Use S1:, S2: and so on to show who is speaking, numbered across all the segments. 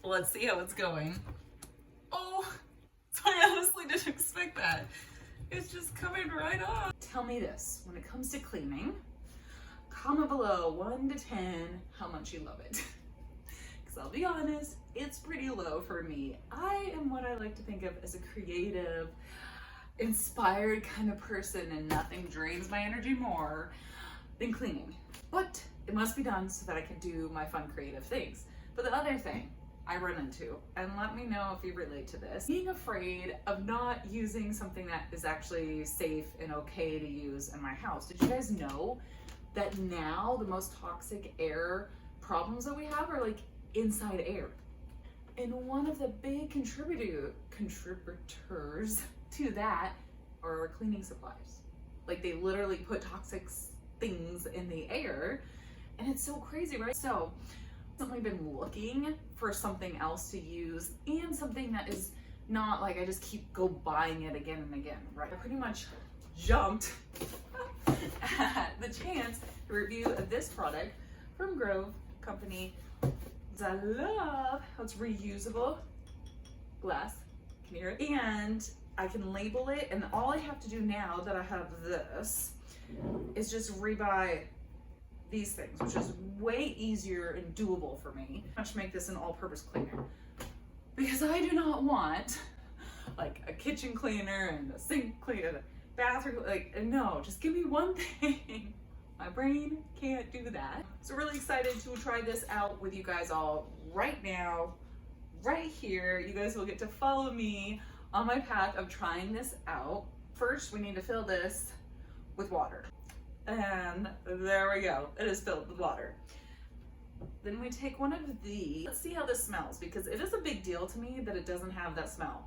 S1: Let's see how it's going. Oh, so I honestly didn't expect that. It's just coming right off. Tell me this, when it comes to cleaning, comment below 1 to 10 how much you love it. Because I'll be honest, it's pretty low for me. I am what I like to think of as a creative, inspired kind of person, and nothing drains my energy more than cleaning. But it must be done so that I can do my fun creative things. But the other thing I run into, and let me know if you relate to this, being afraid of not using something that is actually safe and okay to use in my house. Did you guys know that now the most toxic air problems that we have are like inside air? And one of the big contributors to that are our cleaning supplies. Like they literally put toxic things in the air, and it's so crazy, right? So I've been looking for something else to use, and something that is not like I just keep buying it again and again, right? I pretty much jumped at the chance to review this product from Grove company that I love. It's reusable glass, can you hear it? And I can label it, and all I have to do now that I have this is just rebuy these things, which is way easier and doable for me. I should make this an all-purpose cleaner, because I do not want like a kitchen cleaner and a sink cleaner, a bathroom, like no, just give me one thing. My brain can't do that. So really excited to try this out with you guys all right now, right here. You guys will get to follow me on my path of trying this out. First, we need to fill this with water. And there we go, it is filled with water. Then we take one of these. Let's see how this smells, because it is a big deal to me that it doesn't have that smell.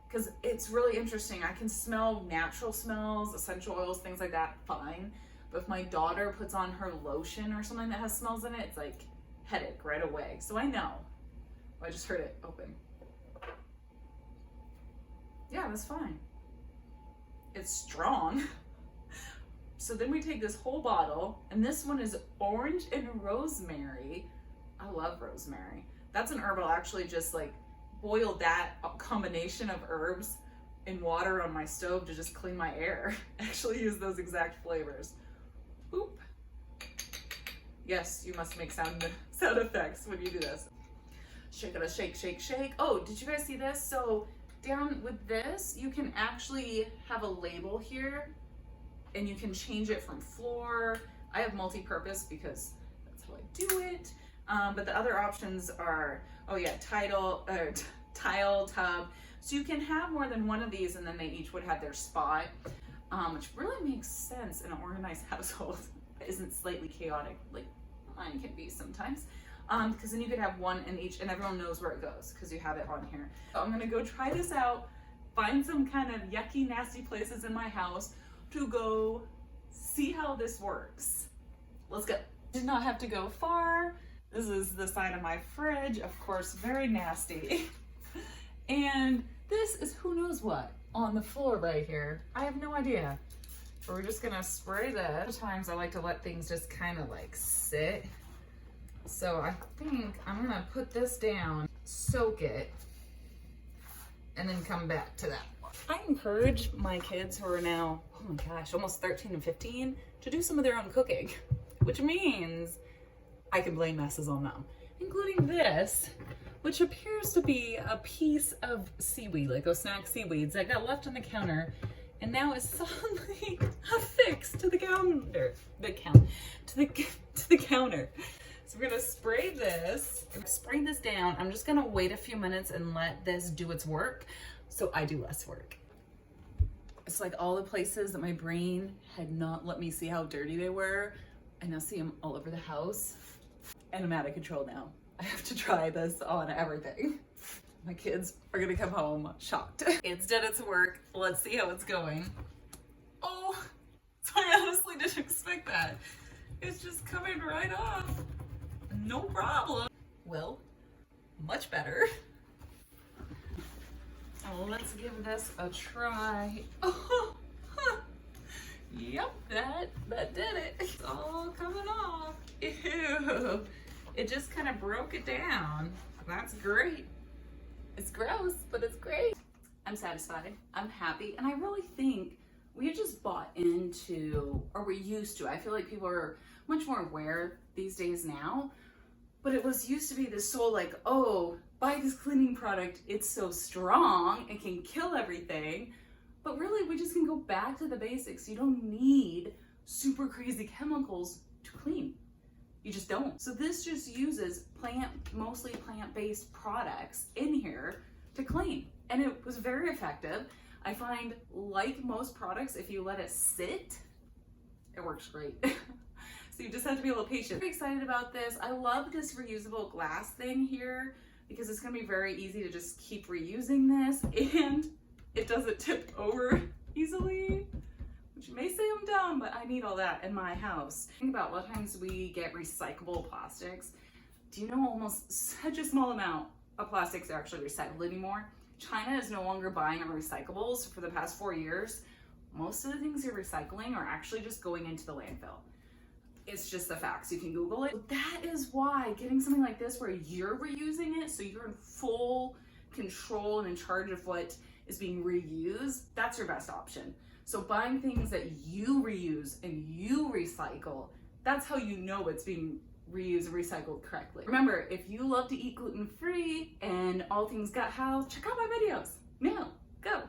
S1: Because it's really interesting. I can smell natural smells, essential oils, things like that, fine. But if my daughter puts on her lotion or something that has smells in it, it's like headache right away. So I know. I just heard it open. Yeah, that's fine. It's strong. So then we take this whole bottle, and this one is orange and rosemary. I love rosemary. That's an herb. I'll actually just like boil that combination of herbs in water on my stove to just clean my air. Actually use those exact flavors. Boop. Yes, you must make sound effects when you do this. Shake it, shake, shake, shake. Oh, did you guys see this? So down with this, you can actually have a label here, and you can change it from floor. I have multi-purpose because that's how I do it. But the other options are, oh yeah, tile, tub. So you can have more than one of these, and then they each would have their spot, which really makes sense in an organized household that isn't slightly chaotic, like mine can be sometimes. Because then you could have one in each, and everyone knows where it goes because you have it on here. So I'm gonna go try this out, find some kind of yucky, nasty places in my house to go see how this works. Let's go. Did not have to go far. This is the side of my fridge, of course, very nasty. And this is who knows what on the floor right here. I have no idea. But we're just gonna spray this. Sometimes I like to let things just kind of like sit. So I think I'm gonna put this down, soak it, and then come back to that. I encourage my kids who are now, oh my gosh, almost 13 and 15 to do some of their own cooking, which means I can blame messes on them, including this, which appears to be a piece of seaweed, like those snack seaweeds that got left on the counter, and now is suddenly affixed to the counter, to the counter. So we're gonna spray this down. I'm just gonna wait a few minutes and let this do its work, so I do less work. It's like all the places that my brain had not let me see how dirty they were, I now see them all over the house, and I'm out of control now. I have to try this on everything. My kids are gonna come home shocked. It's done its work. Let's see how it's going. Oh, so I honestly didn't expect that. It's just coming right off. No problem. Well, much better. Let's give this a try. Oh, yep, that did it. It's all coming off. Ew. It just kind of broke it down. That's great. It's gross, but it's great. I'm satisfied, I'm happy, and I really think we just bought into, or we used to, I feel like people are much more aware these days now, but it was used to be this so like, oh, buy this cleaning product, it's so strong, it can kill everything, but really we just can go back to the basics. You don't need super crazy chemicals to clean. You just don't. So this just uses mostly plant-based products in here to clean. And it was very effective. I find, like most products, if you let it sit, it works great. So you just have to be a little patient. I'm very excited about this. I love this reusable glass thing here because it's gonna be very easy to just keep reusing this, and it doesn't tip over easily. Which you may say I'm dumb, but I need all that in my house. Think about a lot of times we get recyclable plastics. Do you know almost such a small amount of plastics are actually recycled anymore? China is no longer buying our recyclables for the past 4 years. Most of the things you're recycling are actually just going into the landfill. It's just the facts. You can Google it. That is why getting something like this where you're reusing it, so you're in full control and in charge of what is being reused, that's your best option. So buying things that you reuse and you recycle, that's how you know it's being reused and recycled correctly. Remember, if you love to eat gluten-free and all things got health, check out my videos. Now, go.